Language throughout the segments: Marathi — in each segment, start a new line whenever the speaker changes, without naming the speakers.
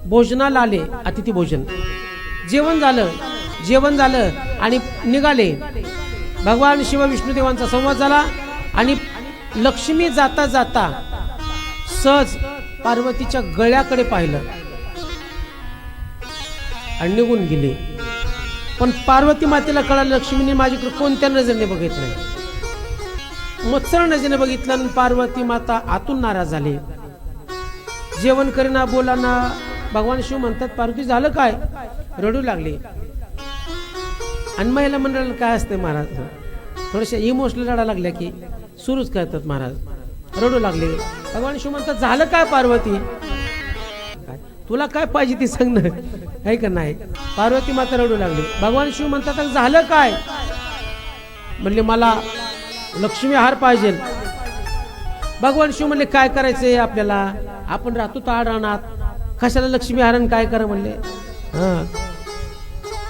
भोजनाला आले, अतिथी भोजन, जेवण झालं आणि निघाले. भगवान शिव विष्णुदेवांचा संवाद झाला आणि लक्ष्मी जाता जाता सहज पार्वतीच्या गळ्याकडे पाहिलं आणि निघून गेले. पण पार्वती मातेला कळालं लक्ष्मीने माझ्याकडे कोणत्या नजरेने बघितलं नाही. मत्सर नजरेने बघितलं आणि पार्वती माता आतून नाराज झाली. जेवण करेना बोलाना. भगवान शिव म्हणतात पार्वती झालं काय? रडू लागली. आणि महिला मंडळाला काय असते महाराज, थोडेसे इमोशनल रडा लागल्या की सुरूच करतात महाराज, रडू लागले. भगवान शिव म्हणतात झालं काय पार्वती, तुला काय पाहिजे ती सांग ना, आहे का नाही. पार्वती माता रडू लागली. भगवान शिव म्हणतात झालं काय? म्हणले मला लक्ष्मी हार पाहिजे. भगवान शिव म्हणले काय करायचंय आपल्याला, आपण राहतो ताड रानात, कशाला लक्ष्मी हारण काय करा म्हणले.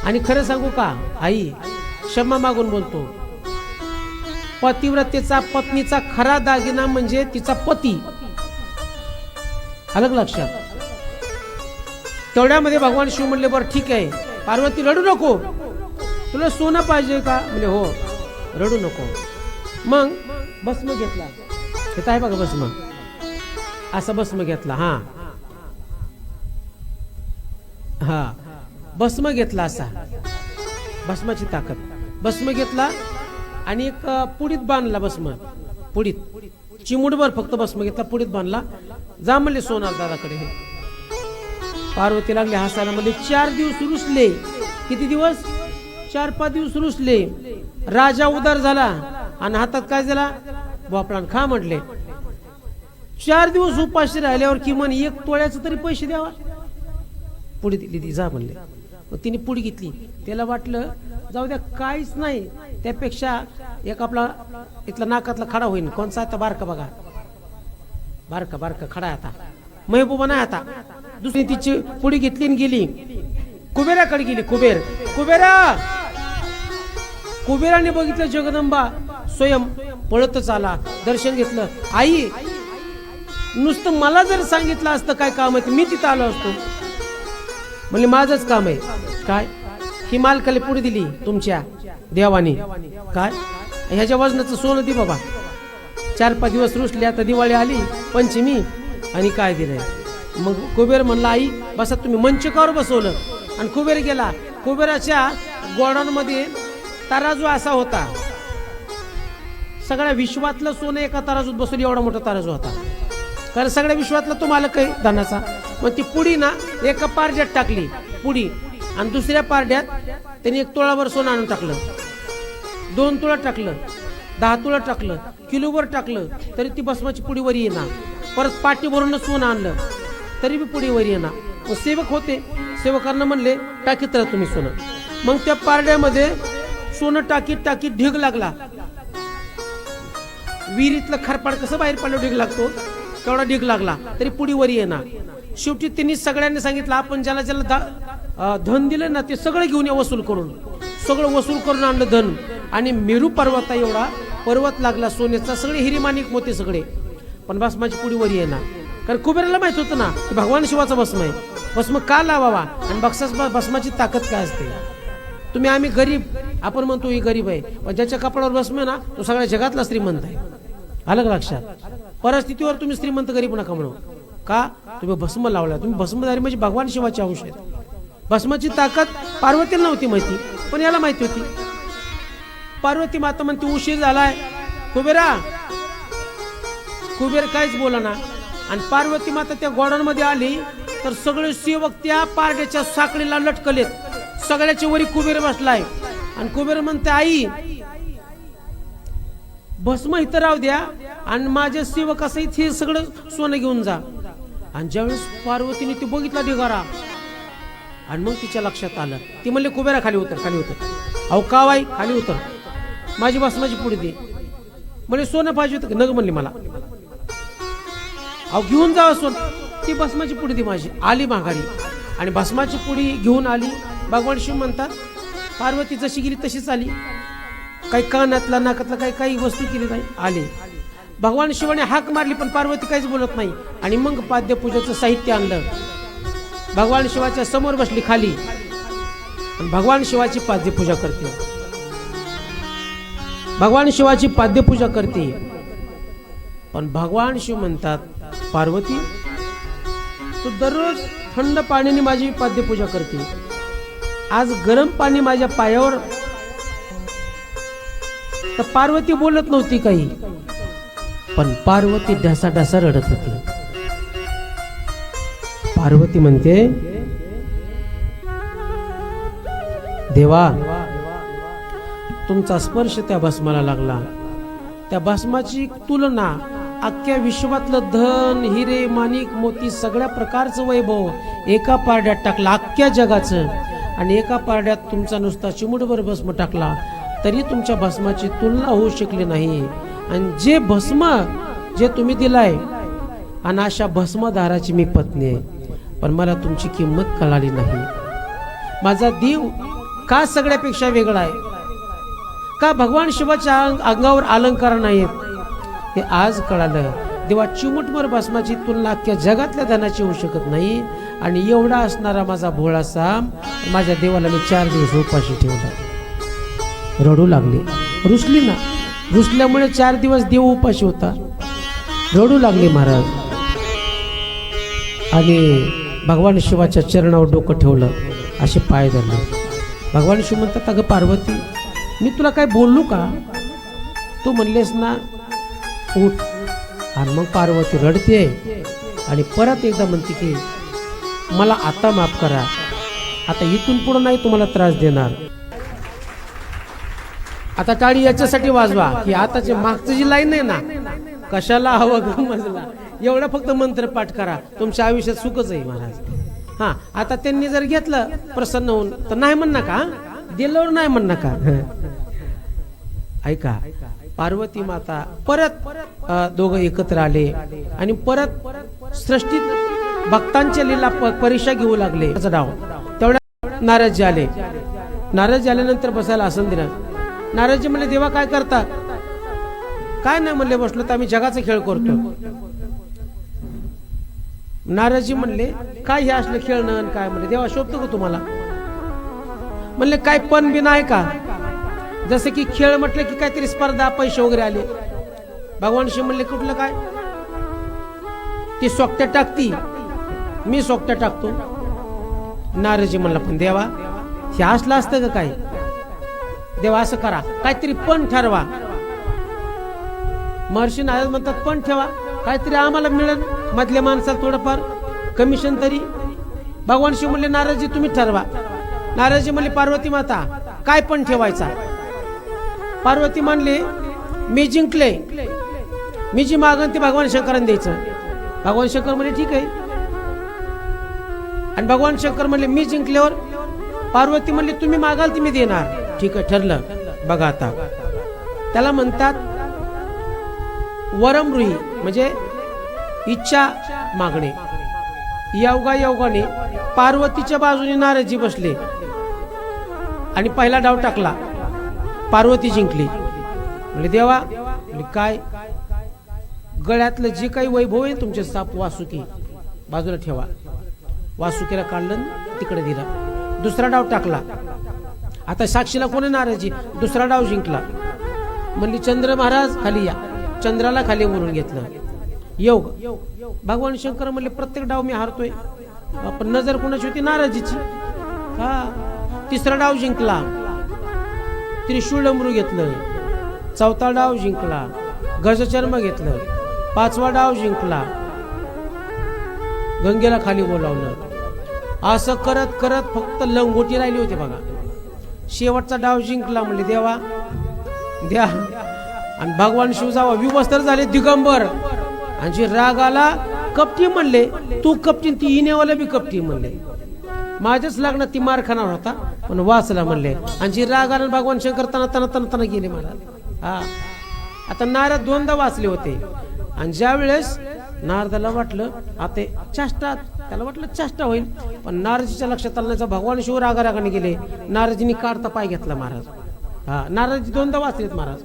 आणि खरं सांगू का आई, क्षमा मागून बोलतो, पतिव्रतेचा पत्नीचा खरा दागिना म्हणजे तिचा पती. अलग लक्षात. तेवढ्यामध्ये भगवान शिव म्हणले बरं ठीक आहे पार्वती रडू नको, तुला सोनं पाहिजे का? म्हणजे हो, रडू नको. मग भस्म घेतला, हे आहे बघा भस्म, असा भस्म घेतला. हा भस्म घेतला, असा भस्माची ताकद. भस्म घेतला आणि एक पुडीत बांधला भस्म, पुडीत चिमुडभर फक्त भस्म घेतला, पुडीत बांधला. जा म्हणले सोनार दादाकडे. पार्वती लागली हसायला. म्हणजे 4 दिवस रुसले. किती दिवस? 4-5 दिवस रुसले. राजा उदार झाला आणि हातात काय झाला? भोपळान खा म्हटले. 4 दिवस उपाशी राहिल्यावर किमान 1 तोळ्याचं तरी पैसे द्यावा. पुढे दिली ती, जा म्हणले. मग तिने पुढे घेतली. त्याला वाटलं जाऊ द्या काहीच नाही, त्यापेक्षा एक आपला इथला नाकातला खडा होईल. कोणचा? आता बारका बघा, बारका खडा आहे आता, महबूबा नाही आता. दुसरी तिची पुढे घेतली आणि गेली कुबेराकडे गेली. कुबेराने बघितलं जगदंबा स्वयं पळतच आला, दर्शन घेतलं. आई नुसतं मला जर सांगितलं असतं काय काम आहे मी तिथं आलो असतो. म्हणजे माझंच काम आहे. काय? ही मालकाला पुढे दिली तुमच्या देवानी. काय? ह्याच्या वजनाचं सोनं दे बाबा. 4-5 दिवस रुसले. आता दिवाळी आली, पंचमी, आणि काय दिलंय. मग कुबेर म्हणला आई बसा तुम्ही. मंचकावर बसवलं आणि कुबेर गेला. कुबेराच्या गोडांमध्ये तराजू असा होता, सगळ्या विश्वातलं सोनं एका तराजूत बसवलं, एवढा मोठा तराजू होता. कारण सगळ्या विश्वातला तो मालक आहे धनाचा. मग ती पुडी ना एका पारड्यात टाकली पुडी, आणि दुसऱ्या पारड्यात त्यांनी 1 तोळावर सोनं आणून टाकलं, 2 तोळा टाकलं, 10 तोळा टाकलं, किलोवर टाकलं, तरी ती भस्माची पुडी वर येणार. परत पाटी भरून सोनं आणलं तरी बी पुडी वर येणार. मग सेवक होते, सेवकांना म्हणले टाकीत राहा तुम्ही सोनं. मग त्या पारड्यामध्ये सोनं टाकीत ढीग लागला. विहिरीतलं खरपाड कसं बाहेर पडलं ढीग लागतो, तेवढा ढीग लागला तरी पुडी वर येणार. शेवटी त्यांनी सगळ्यांनी सांगितलं आपण ज्याला धन दिलं ना ते सगळं घेऊन या, वसूल करून आणलं धन. आणि मेरू पर्वता एवढा पर्वत लागला सोन्याचा, सगळे हिरीमानिक मोते सगळे. पण भस्माची पुडी वर येणार. कारण कुबेराला माहित होतं ना भगवान शिवाचा भस्म आहे, भस्म का लावावा आणि भस्माची ताकद काय असते. तुम्ही आम्ही गरीब, आपण म्हणतो ही गरीब आहे, पण ज्याच्या कपड्यावर भस्म आहे ना तो सगळ्या जगातला श्रीमंत आहे. अलग लक्षात. परिस्थितीवर तुम्ही श्रीमंत गरीब नका म्हणू. का? तुम्ही भस्म लावला. तुम्ही भस्मधारी म्हणजे भगवान शिवाचे अंश आहेत. भस्माची ताकद पार्वतीला नव्हती माहिती, पण याला माहिती होती. पार्वती माता म्हणते उशीर झालाय कुबेर काहीच बोला ना. आणि पार्वती माता त्या गोडांमध्ये आली तर सगळे सेवक त्या पारड्याच्या साखळीला लटकलेत. सगळ्याच्या वरी कुबेर बसलाय. आणि कुबेर म्हणते आई भस्म इथं राहू द्या आणि माझे सेवक असं इथे सगळं सोनं घेऊन जा. आणि ज्यावेळेस पार्वतीने ती बघितला ढिगारा आणि मग तिच्या लक्षात आलं. ती म्हणले कुबेरा खाली उतर. अहो का बाई खाली उतर, माझी भस्माची पुडी दे. म्हणजे सोनं पाहिजे होतं नग म्हणली मला. अहो घेऊन जावं सोनं. ती भस्माची पुडी दे माझी. आली माघारी आणि भस्माची पुडी घेऊन आली. भगवान शिव म्हणतात पार्वती जशी गेली तशीच आली. काही कानातला नाकातला काही वस्तू केली नाही, आली. भगवान शिवाने हाक मारली पण पार्वती काहीच बोलत नाही. आणि मग पाद्यपूजेचं साहित्य आणलं. भगवान शिवाच्या समोर बसली खाली आणि भगवान शिवाची पाद्यपूजा करते. भगवान शिवाची पाद्यपूजा करते. पण भगवान शिव म्हणतात, पार्वती तू दररोज थंड पाण्याने माझी पाद्यपूजा करते, आज गरम पाणी माझ्या पायावर. तर पार्वती बोलत नव्हती काही, पण पार्वती ढसा ढसा रडत होती. पार्वती म्हणते, देवा तुमचा स्पर्श त्या भस्माला लागला. त्या भस्माची तुलना अख्ख्या विश्वातलं धन, हिरे, माणिक, मोती सगळ्या प्रकारचं वैभव एका पारड्यात टाकला, अख्ख्या जगाचं. आणि एका पारड्यात तुमचा नुसता चिमुटभर भस्म टाकला, तरी तुमच्या भस्माची तुलना होऊ शकली नाही. आणि जे भस्म जे तुम्ही दिलाय, आणि अशा भस्मधाराची मी पत्नी आहे, पण मला तुमची किंमत कळाली नाही. माझा देव का सगळ्यापेक्षा वेगळा आहे, का भगवान शिवाच्या अंगावर अलंकार नाहीत, हे आज कळालं. देवा चिमुटभर भस्माची तुलना अख्ख्या जगातल्या धनाची होऊ शकत नाही. आणि एवढा असणारा माझा भोळासा माझ्या देवाला मी 4 दिवस उपाशी ठेवला. रडू लागली, रुसली ना. रुसल्यामुळे 4 दिवस देव उपाशी होता. रडू लागले महाराज. आणि भगवान शिवाच्या चरणावर डोकं ठेवलं, असे पाय धरले. भगवान शिव म्हणतात, अगं पार्वती मी तुला काय बोललो का, तू म्हणलेस ना उठ. आणि मग पार्वती रडते आणि परत एकदा म्हणते की मला आता माफ करा, आता इथून पुढे नाही तुम्हाला त्रास देणार. आता टाळी याच्यासाठी वाजवा की आताचे मागचं जी लाईन आहे ना, कशाला हवं ग मजला, एवढा फक्त मंत्र पाठ करा, तुमच्या आयुष्यात सुखच आहे महाराज. हा आता त्यांनी जर घेतलं प्रसन्न होऊन तर नाही म्हण नका, दिल्यावर नाही म्हण नका. ऐका, पार्वती माता परत दोघं एकत्र आले आणि परत सृष्टीत भक्तांच्या लीला परीक्षा घेऊ लागले. डाव तेवढ्या नारदजी आले. नारदजी आल्यानंतर बसायला आसन दिलं. नारदजी म्हणले, देवा काय करता? काय नाही म्हणले, बसलो तर आम्ही जगाचा खेळ करतो. नारदजी म्हणले, काय हे असले खेळणं काय? म्हणले, देवा शोभतो का तुम्हाला? म्हणले, काय पण बी नाही का? जसं की खेळ म्हटलं की काहीतरी स्पर्धा, पैसे वगैरे आले. भगवान शिव म्हणले, कुठलं काय? ती सोकट्या टाकती, मी सोकट्या टाकतो. नारदजी म्हणला, पण देवा हे असलं असतं का काय? देवा असं करा, काहीतरी पण ठरवा. महर्षी नारद म्हणतात, पण ठेवा, काहीतरी आम्हाला मिळेल मधल्या माणसाला थोडंफार कमिशन तरी. भगवान शिव म्हणले, नारदजी तुम्ही ठरवा. नारदजी म्हणले, पार्वती माता काय पण ठेवायचा? पार्वती म्हणले, मी जिंकले, मी जी मागन ते भगवान शंकरांना द्यायचं. भगवान शंकर म्हणले, ठीक आहे. आणि भगवान शंकर म्हणले, मी जिंकल्यावर पार्वती म्हणले, तुम्ही मागाल ते मी देणार. ठीक आहे, ठरलं. बघा आता त्याला म्हणतात वरमृही, म्हणजे इच्छा मागणे. योगाने पार्वतीच्या बाजूने नारदजी बसले आणि पहिला डाव टाकला. पार्वती जिंकली. म्हणजे देवा, म्हणजे काय? गळ्यातलं जे काही वैभव आहे तुमचे साप वासुकी बाजूला ठेवा. वासुकीला काढलं, तिकडे दिला. दुसरा डाव टाकला. आता साक्षीला कोणी? नारदजी. दुसरा डाव जिंकला. म्हणली, चंद्र महाराज खाली या. चंद्राला खाली बोलून घेतलं. योग. भगवान शंकर म्हणले, प्रत्येक डाव मी हारतोय. पण नजर कोणाची होती? नारदजीची. हा. तिसरा डाव जिंकला. त्रिशूळ डमरू घेतलं. चौथा डाव जिंकला. गजचर्म घेतलं. पाचवा डाव जिंकला. गंगेला खाली बोलावलं. असं करत करत फक्त लंगोटी राहिली होती बघा. शेवटचा डाव जिंकला. म्हणले, देवा द्या. आणि भगवान शिव जावा विवस्त्र झाले, दिगंबर. आणि जी राग आला, कपटी म्हणले, तू कपटी, ती इनेवाला बी कपटी म्हणले. माझ्याच लग्नात ती मार खाणार होता पण वाचला म्हणले. आणि जी राग आला, भगवान शंकर तना गेले मला. हा. आता नारद 2दा वाचले होते. आणि ज्या वेळेस नारदाला वाटलं आता चेष्टा, त्याला वाटलं चेष्टा होईल, पण नारदजीच्या लक्षात आलं नाही. भगवान शिव रागाने गेले. नारदजींनी काढता पाय घेतला महाराज. हा. नारदजी 2दा वाचलेत महाराज.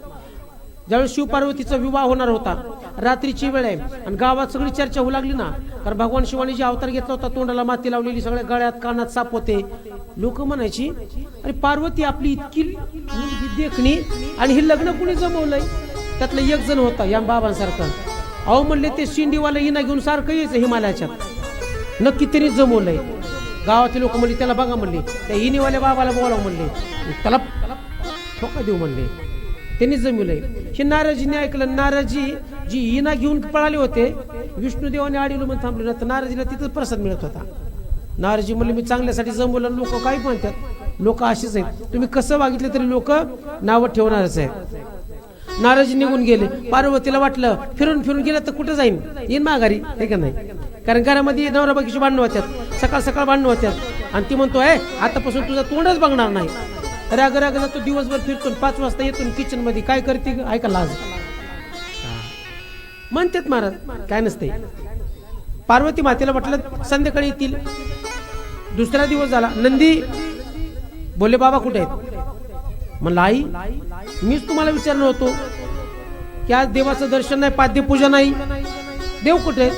ज्यावेळेस शिवपार्वतीचा विवाह होणार होता, रात्रीची वेळ आहे आणि गावात सगळी चर्चा होऊ लागली ना, कारण भगवान शिवानी जे अवतार घेतला होता, तोंडाला माती लावलेली, सगळ्या गळ्यात कानात साप होते. लोक म्हणायची अरे पार्वती आपली इतकी देखणी आणि हे लग्न कुणी जमवलंय? त्यातलं एक जण होता या बाबांसारखा. अहो म्हणले ते शिंडीवाला हिना घेऊन सारखं यायचं हिमालयाच्यात, नक्की त्यांनी जमवलंय. गावातले लोक म्हणले त्याला बघा म्हणले, त्या हिनीवाल्या बाबाला बोलाव म्हणले, त्याला ठोका देऊ म्हणले. त्यांनी जमवलंय. हे नारदजीने ऐकलं. नारदजी जी हिना घेऊन पळाले होते, विष्णुदेवाने आडीलो म्हणून थांबले ना, तर नारदजीला तिथंच प्रसाद मिळत होता. नारदजी म्हणले मी चांगल्यासाठी जमवलं. लोक काय म्हणतात, लोक अशीच आहेत, तुम्ही कसं वागितलं तरी लोक नावं ठेवणारच आहे. नारदजी निघून गेले. पार्वतीला वाटलं फिरून फिरून गेलं तर कुठं जाईन, येईन माघारी, हे का नाही? कारण घरामध्ये नवरा बायकोची भांडणं होत्यात, सकाळ सकाळ भांडणं होत्यात आणि ती म्हणतो आतापासून तुझं तोंडच बघणार नाही. राग राग तो दिवसभर फिरतो, 5 वाजता येतो किचन मध्ये, काय करते ऐका लाज म्हणतात महाराज, काय नसते. पार्वती मातेला वाटलं संध्याकाळी येतील. दुसरा दिवस झाला. नंदी बोले बाबा कुठे आहेत? म्हणलं आई मीच तुम्हाला विचारलं होतो की आज देवाचं दर्शन नाही, पाद्यपूजा नाही, देव कुठे?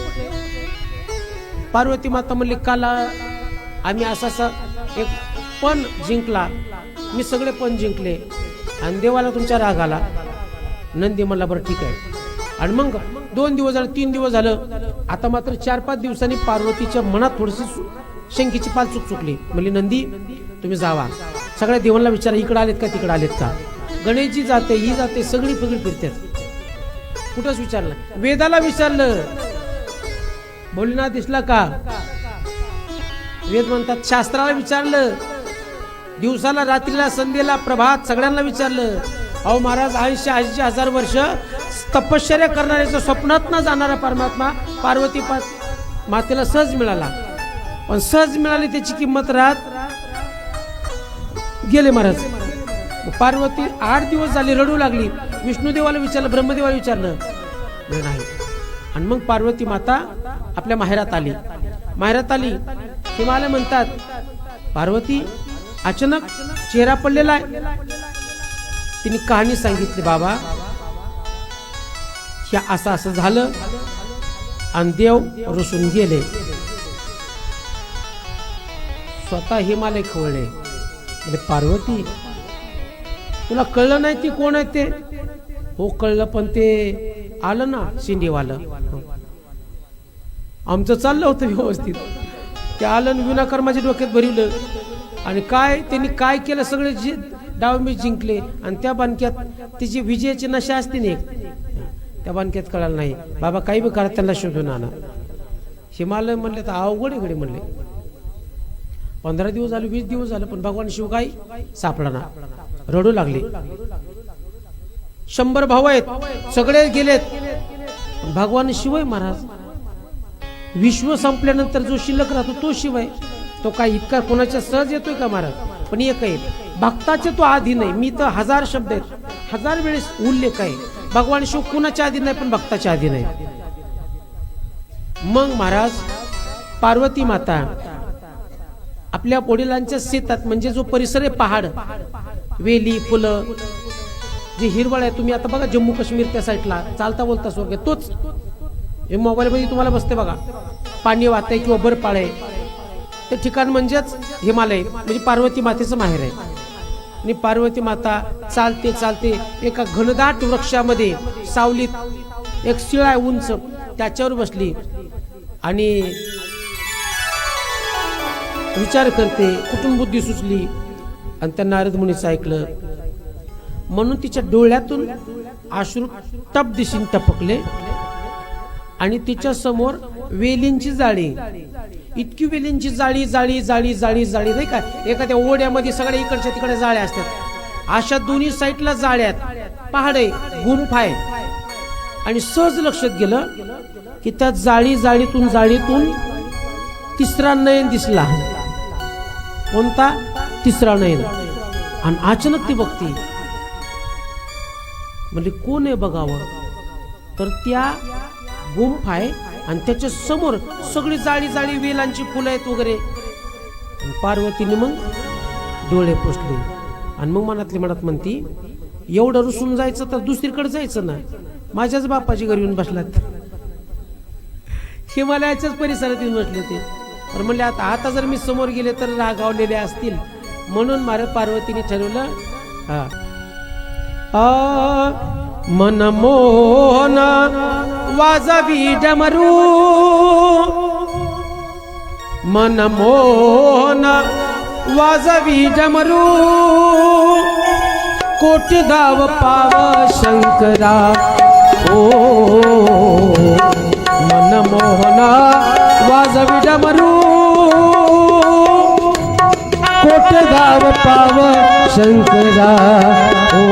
पार्वती माता म्हणली काल आम्ही असा एक पण जिंकला, मी सगळे पण जिंकले आणि देवाला तुमचा राग आला. नंदी म्हणला बरं ठीक आहे. आणि मग 2 दिवस झालं, 3 दिवस झालं. आता मात्र 4-5 दिवसांनी पार्वतीच्या मनात थोडीशी शंकेची पाल चुकली. म्हणली नंदी तुम्ही जावा, सगळ्या देवांना विचारा इकडे आलेत का तिकडे आलेत का. गणेशजी जाते, ही जाते, सगळी फिरतात, कुठंच विचारलं. वेदाला विचारलं, भोलेनाथ दिसला का? वेद म्हणतात. शास्त्राला विचारलं, दिवसाला रात्रीला संध्येला प्रभात सगळ्यांना विचारलं. अहो महाराज 80,000 वर्ष तपश्चर्या करणाऱ्याचं स्वप्नात न जाणारा परमात्मा पार्वती मातेला सहज मिळाला. पण सहज मिळाली त्याची किंमत राहत गेले महाराज. पार्वती 8 दिवस झाले रडू लागली. विष्णुदेवाला विचारलं, ब्रह्मदेवाला विचारलं, नाही. आणि मग पार्वती माता आपल्या माहेरात आली. हिमालय म्हणतात पार्वती अचानक चेहरा पडलेला आहे. तिने कहाणी सांगितली, बाबा हे असं झालं आणि देव रुसून गेले. स्वतः हिमालय खवळले. म्हणजे पार्वती तुला कळलं नाही ती कोण आहे ते? हो कळलं, पण ते आलं ना शिंदेवालं, आमचं चाललं होतं व्यवस्थित, ते आलं विनाकर्माच्या डोक्यात भरवलं आणि त्यांनी काय केलं, सगळे डाव मी जिंकले. आणि त्या बांधक्यात तिची विजयाची नशा असते ना, त्या बांधक्यात कळालं नाही. बाबा काही बी करा त्यांना शोधून आणा. हिमालय म्हणले तर अवघड घडे म्हणले. 15 दिवस झाले, 20 दिवस झाले, पण भगवान शिव काही सापडा ना. रडू लागले. 100 भाऊ आहेत, सगळे गेलेत, भगवान शिव आहे महाराज. विश्व संपल्यानंतर जो शिल्लक राहतो तो शिव आहे. तो काय इतका कोणाच्या सहज येतोय का महाराज? पण एक आहे, भक्ताचे तो आधी नाही. मी तर 1000 शब्द आहेत, 1000 वेळेस उल्लेख आहे. भगवान शिव कुणाच्या आधी नाही, पण भक्ताच्या आधी नाही. मग महाराज पार्वती माता आपल्या वडिलांच्या शेतात, म्हणजे जो परिसर आहे, पहाड, वेली, फुलं, जे हिरवळ आहे. तुम्ही आता बघा जम्मू काश्मीर त्या साईडला चालता बोलता स्वर्ग तोच मोबाईल मध्ये तुम्हाला बसते बघा, पाणी वाहतंय किंवा बर्फाळ आहे, ते ठिकाण म्हणजेच हिमालय, म्हणजे पार्वती मातेचं माहेर आहे. आणि पार्वती माता चालते चालते एका घनदाट वृक्षामध्ये सावलीत एक शिळा आहे उंच, त्याच्यावर बसली आणि विचार करते. कुठून बुद्धी सुचली आणि त्या नारद मुनीचं ऐकलं, म्हणून तिच्या डोळ्यातून अश्रू टप दिशीन टपकले. आणि तिच्या समोर वेलींची जाळी, इतकी वेलींची जाळी जाळी जाळी जाळी जाळी नाही का, एखाद्या ओढ्यामध्ये सगळ्या इकडच्या तिकडे जाळ्या असतात, अशा दोन्ही साईडला जाळ्यात, पहाड आहे, गुंफ आहे. आणि सहज लक्षात गेलं की त्या जाळीतून तिसरा नयन दिसला. कोणता? तिसरा नयन. आणि अचानक ती बघती, म्हणजे कोण आहे बघावं, तर त्या गुंफ आहे आणि त्याच्या समोर सगळी जाळी जाळी वेलांची फुलं आहेत वगैरे. पार्वतीने मग डोळे पुसले आणि मग मनातली मनात म्हणती, एवढं रुसून जायचं तर दुसरीकडे जायचं ना, माझ्याच बापाची घरी येऊन बसलात. हिमालयाच्याच परिसरात येऊन बसले ते. पण म्हणले आता जर मी समोर गेले तर रागावलेले असतील, म्हणून मारे पार्वतीने ठरवलं मनमोहन वाजवी डमरू, मनमोहन वाजवी डमरू, कोटी गाव पाव शंकरा. ओ मनमोहन वाजवी डमरू, कोटी गाव पाव शंकरा. ओ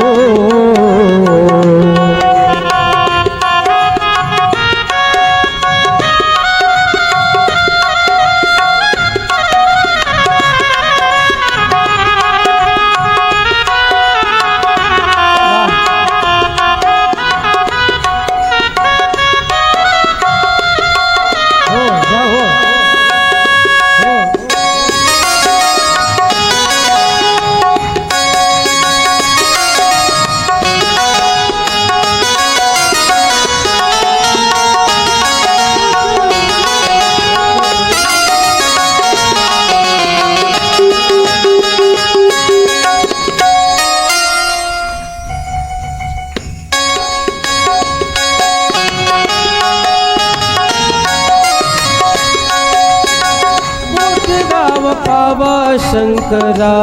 पाव शंकरा.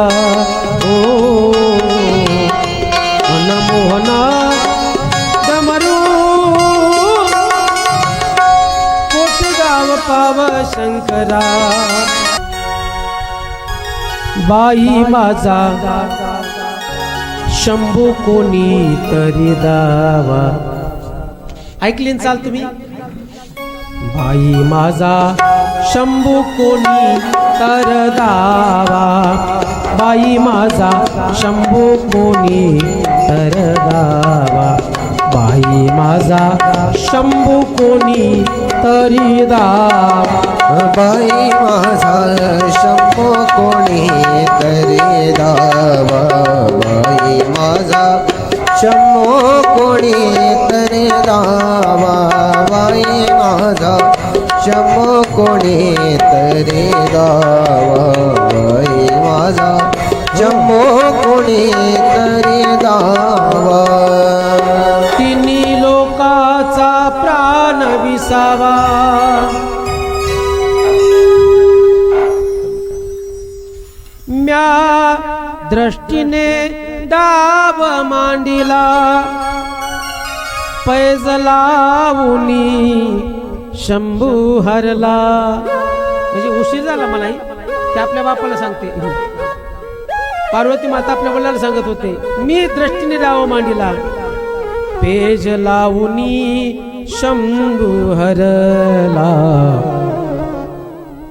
ओ मनमोहन डमरू, कोटी गाव पाव शंकरा. बाई माझा शंभू कोणी तरी दावा. ऐकली ना चाल तुम्ही? बाई माझा शंभू कोणी तर दावा, बाई माझा शंभू कोणी तर दावा, बाई माझा शंभू कोणी तरी दावा,
बाई माझा शंभू कोणी तरी दावा, बाई माझा शंभू कोणी तरी दावा, बाई माझा शंभू कोणी तरी दावा, बाई माझा शंभू कोणी तरी दावा.
तिन्ही लोकाचा प्राण विसावा, म्या दृष्टीने डाव मांडिला, पैज लावुनी शंभू हरला. म्हणजे उशीर झाला मलाही, ते आपल्या बापाला सांगते. पार्वती माता आपल्या वडिलांना सांगत होते, मी दृष्टीने डाव मांडिला, पेज लावुनी शंभू हरला.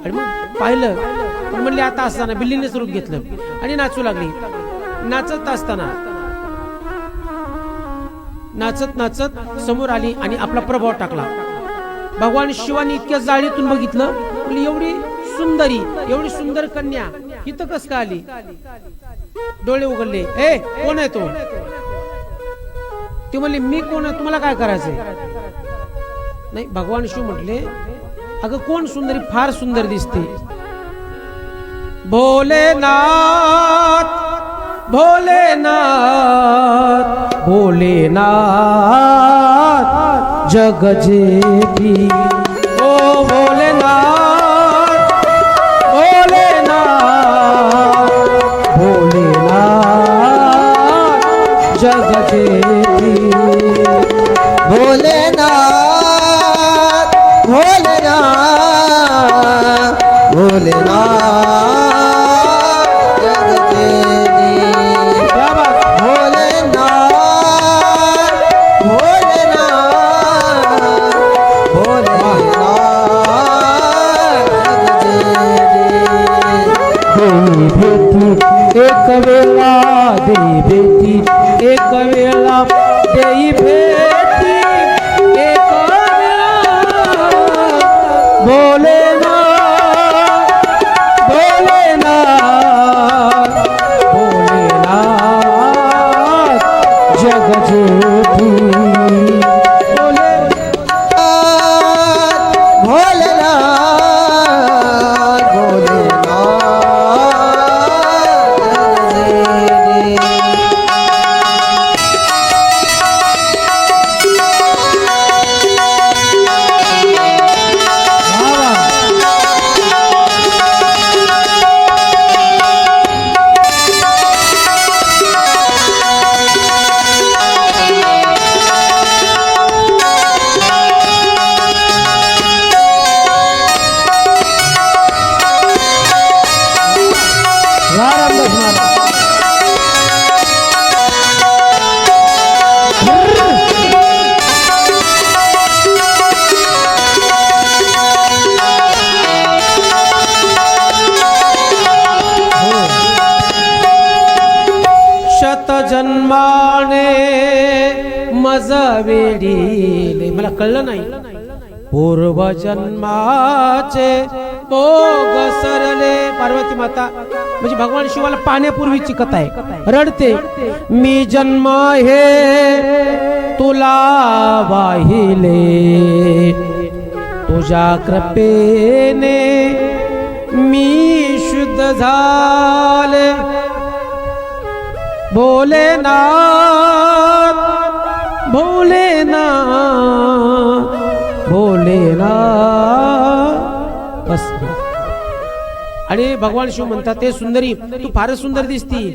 आणि मग पाहिलं, पण म्हणले आता असताना बिल्लीने रूप घेतलं आणि नाचू लागली. नाचत असताना नाचत नाचत समोर आली आणि आपला प्रभाव टाकला. भगवान शिवानी इतक्या जाळीतून बघितलं, म्हणजे एवढी सुंदर कन्या इथं कस का आली? डोळे उघडले, ए कोण आहे तो? ती म्हणली मी कोण आहे, तुम्हाला काय करायचंय? नाही, भगवान शिव म्हटले, अगं कोण सुंदरी? फार सुंदर दिसते. भोलेनाथ भोलेनाथ भोलेनाथ जग जेठी. ओ भोलेनाथ भोलेनाथ भोलेनाथ जग जेठी.
भोलेनाथ भोलेनाथ भोलेनाथ जग जेठी. भोलेनाथ भोलेनाथ भोलेनाथ जग जेठी.
एक वेळा देई भेटी, एक वेळा देई भेटी, एक वेळा भोलेनाथ भोलेनाथ भोलेनाथ मला कळलं नाही. पूर्वजन्माचे भोग सरले. पार्वती माता म्हणजे भगवान शिवाला पाण्यापूर्वीची कथा आहे. रडते, मी जन्म हे तुला वाहिले, तुझ्या कृपेने मी शुद्ध झाले. भोलेनाथ भोलेनाथ भोलेनाथ. बस. आणि भगवान शिव म्हणतात, ते सुंदरी तू फारच सुंदर दिसती,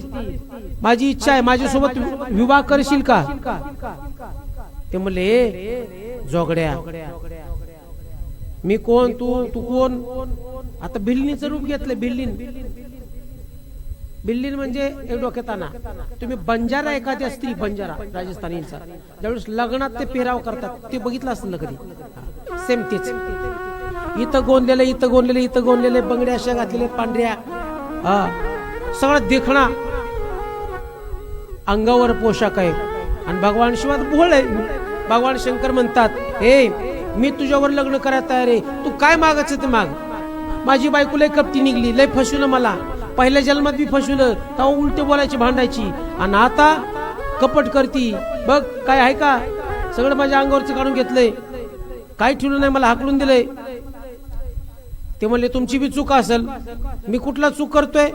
माझी इच्छा आहे माझ्यासोबत विवाह करशील का? ते म्हणले, जोगड्या मी कोण, तू कोण? आता भिल्लीचं रूप घेतलं. बिल्लीन म्हणजे एक डोक्यात आणा. तुम्ही बंजारा एखाद्या स्त्री, बंजारा राजस्थानीचा ज्यावेळेस लग्नात ते पेराव करतात ते बघितलं असेल ना कधी? सेम तेच. इथं गोंदलेले बंगड्या अशा घातलेल्या पांढऱ्या, सगळं देखणा, अंगावर पोशाख आहे. आणि भगवान शिवात भोळ आहे. भगवान शंकर म्हणतात, हे मी तुझ्यावर लग्न करायला तयार आहे, तू काय मागायचं ते माग. माझी बायको लय कपटी निघली, लय फसवलं मला, पहिल्या जन्मात बी फसवलं, तेव्हा उलटे बोलायची भांडायची, आणि आता कपट करती. बघ काय आहे का? सगळं माझ्या अंगावरचं काढून घेतलंय, काय ठेवलं नाही, मला हाकलून दिलंय. ते म्हणले, तुमची बी चूक असेल. मी कुठला चूक करतोय?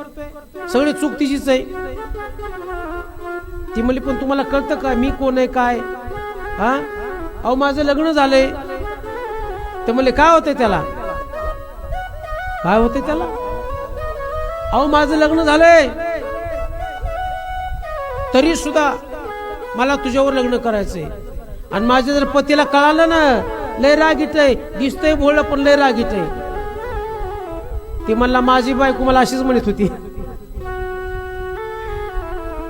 सगळी चूक तिचीच आहे. ती म्हणली, पण तुम्हाला कळतं का मी कोण आहे काय? अहो माझं लग्न झालंय. ते म्हणले, काय होतंय त्याला? काय होतंय त्याला? अहो माझं लग्न झालंय, तरी सुद्धा मला तुझ्यावर लग्न करायचंय. आणि माझ्या जर पतीला कळालं ना, लय रागीट आहे, दिसतंय भोळं पण लय रागीट आहे. ती म्हणला, माझी बायको मला अशीच म्हणत होती.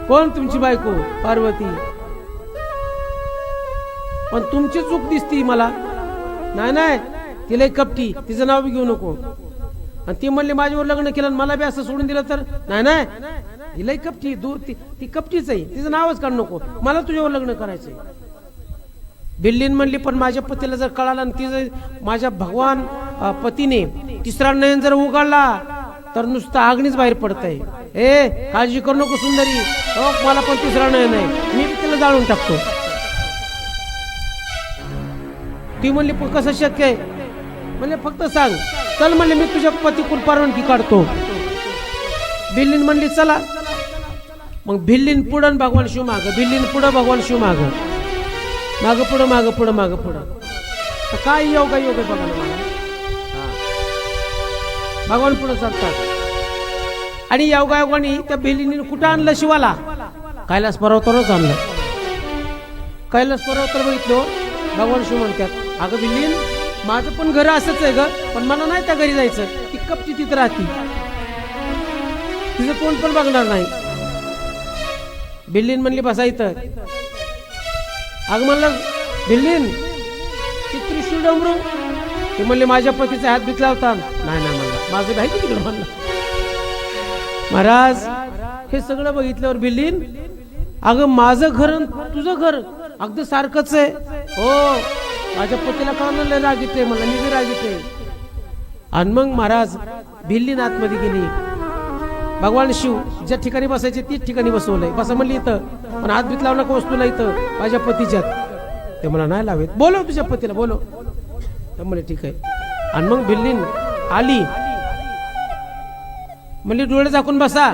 कोण तुमची बायको? पार्वती. पण तुमची चूक दिसती मला. नाही ती लय कपटी, तिचं नाव बी घेऊ नको. आणि ती म्हणली, माझ्यावर लग्न केलं मला बी असं सोडून दिलं तर? नाही लय कपटी, ती कपटीच आहे, तिचं नावच काढू नको, मला तुझ्यावर लग्न करायचंय. बिल्लीन म्हणली, पण माझ्या पतीला जर कळालं आणि तिचं माझ्या भगवान पतीने तिसरा नयन जर उघडला तर नुसतं आगणीच बाहेर पडतंय. काळजी करू नको सुंदरी, मला पण तिसरा नयन आहे, मी तिला जाळून टाकतो. ती म्हणली, पण कसं शक्य आहे? म्हणले, फक्त सांग. चल म्हणले, मी तुझ्या पतीकडून परवानगी काढतो. बिल्लीन म्हणली, चला. मग भिल्लीन पुढं भगवान शिव माग, बिल्लीन पुढं भगवान शिव माग, माग पुढं. काय योग आहे बघा ना मला. भगवान पुढे चालतात. आणि योगायोगाने त्या भिल्लीने कुठं आणलं शिवाला? कैलास पर्वतावरच आणलं. कैलास पर्वतावर बघितलं, भगवान शिव म्हणतात, अगं बिल्लीन, माझं पण घर असंच आहे ग, पण मला नाही त्या घरी जायचं. ती कपची तिथं राहती, तिचं कोण पण बघणार नाही. बिल्लीन म्हणली, बसा इथं. अगं म्हणलं, बिल्लीन ती त्रिशूळ डमरू. ते म्हणले, माझ्या पतीचा हात बितला होता. नाही म्हणलं, माझं भाई तिकडे म्हणलं. महाराज हे सगळं बघितल्यावर बिल्लीन, अगं माझं घर तुझं घर अगदी सारखंच आहे. हो, माझ्या पतीला कळलं रागीत आहे, मला मी रागीत आहे. आणि मग महाराज भिल्लीन आतमध्ये गेली. भगवान शिव ज्या ठिकाणी बसायचे तीच ठिकाणी बसवलंय. बसा म्हणली इथं, पण हात बीत लावू नका वस्तूला इथं माझ्या पतीच्यात. ते मला नाही लावेत. बोलव तुझ्या पतीला, बोलव. तर म्हणे ठीक आहे. आणि मग भिल्लीन आली, म्हणली डोळे झाकून बसा.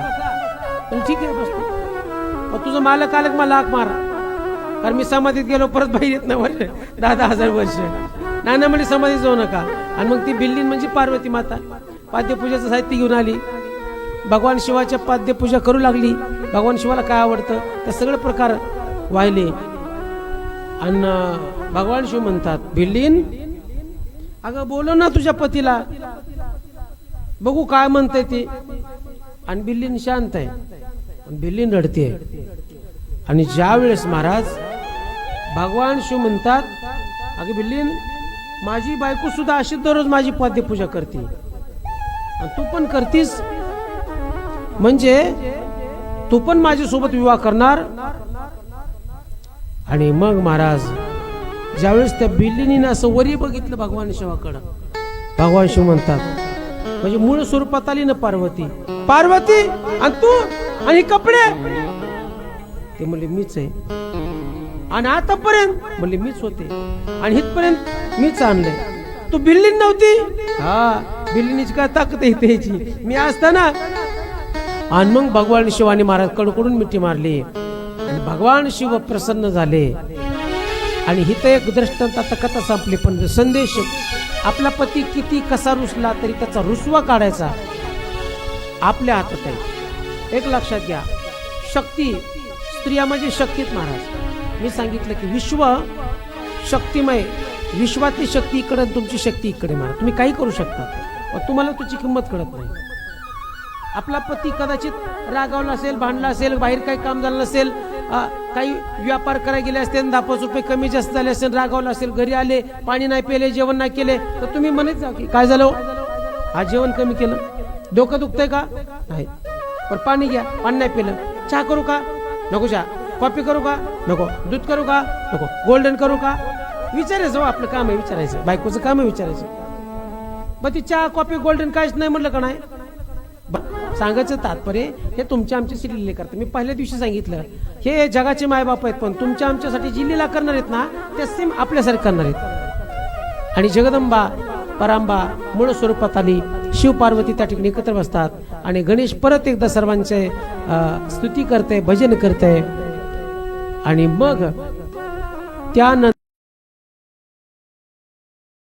पण ठीक आहे बसतो. तुझं मालक आलं मला हाक मार, कारण मी समाधीत गेलो परत बाहेर येत नाही 10,000 वर्ष. नाही म्हणजे समाधीत जाऊ नका. आणि मग ती भिल्लीन म्हणजे पार्वती माता पाद्यपूजेचं साहित्य घेऊन आली. भगवान शिवाच्या पाद्यपूजा करू लागली. भगवान शिवाला काय आवडतं ते सगळे प्रकार वाहिले. आणि भगवान शिव म्हणतात, भिल्लीन अगं बोलव ना तुझ्या पतीला, बघू काय म्हणतंय ते. आणि भिल्लीन शांत आहे, भिल्लीन रडते. आणि ज्या वेळेस महाराज भगवान शिव म्हणतात, अगं भिल्लीन, माझी बायको सुद्धा अशी दररोज माझी पाद्यपूजा करते आणि तू पण करतीस, म्हणजे तू पण माझ्यासोबत विवाह करणार. आणि मग महाराज ज्यावेळेस त्या बिल्लीने असं वरी बघितलं भगवान शिवाकडं, भगवान शिव म्हणतात म्हणजे मूळ स्वरूपात आली ना पार्वती, पार्वती आणि तू आणि कपडे, ते म्हणले मीच आहे, आणि आतापर्यंत म्हणले मीच होते, आणि इथपर्यंत मीच आणलंय, तू बिल्ली नव्हती, हा बिल्लीनीची काय ताकद आहे त्याची, मी असताना. आणि मग भगवान शिवानी महाराज कडकडून मिठी मारली आणि भगवान शिव प्रसन्न झाले. आणि हिथं एक दृष्टांत, आता कथा संपली, पण संदेश, आपला पती किती कसा रुसला तरी त्याचा रुसवा काढायचा आपल्या हातात आहे. एक लक्षात घ्या, शक्ती, स्त्रिया म्हणजे शक्तीत महाराज. मी सांगितलं की विश्व शक्तिमय, विश्वातली शक्ती इकडे, तुमची शक्ती इकडे महाराज. तुम्ही काही करू शकता, पण तुम्हाला तुझी किंमत कळत नाही. आपला पती कदाचित रागावला असेल, भांडला असेल, बाहेर काही काम झालं नसेल, काही व्यापार करायला गेले असते, 10-5 रुपये कमी जास्त झाले असेल, रागावला असेल, घरी आले, पाणी नाही पेले, जेवण नाही केले, तर तुम्ही म्हणत जा की काय झालं, आज जेवण कमी केलं, डोकं दुखतंय का, नाही, पण पाणी घ्या, पाणी नाही पेलं, चहा करू का, नको, चहा, कॉफी करू का, नको, दूध करू का, नको, गोल्डन करू का, विचारायचं. आपलं काम आहे विचारायचं, बायकोचं काम आहे विचारायचं. मग ती चहा कॉफी गोल्डन काहीच नाही म्हणलं का नाही. सांगायचं तात्पर्य, हे तुमच्या आमच्यासाठी लिहिले करतात. मी पहिल्या दिवशी सांगितलं, हे जगाचे मायबाप आहेत, पण तुमच्या आमच्यासाठी जी लीला करणार आहेत ना, त्या सेम आपल्यासारखे करणार आहेत. आणि जगदंबा परांबा मूळ स्वरूपात आली, शिव पार्वती त्या ठिकाणी एकत्र बसतात, आणि गणेश परत एकदा सर्वांचे स्तुती करते, भजन करते, आणि मग त्यानंतर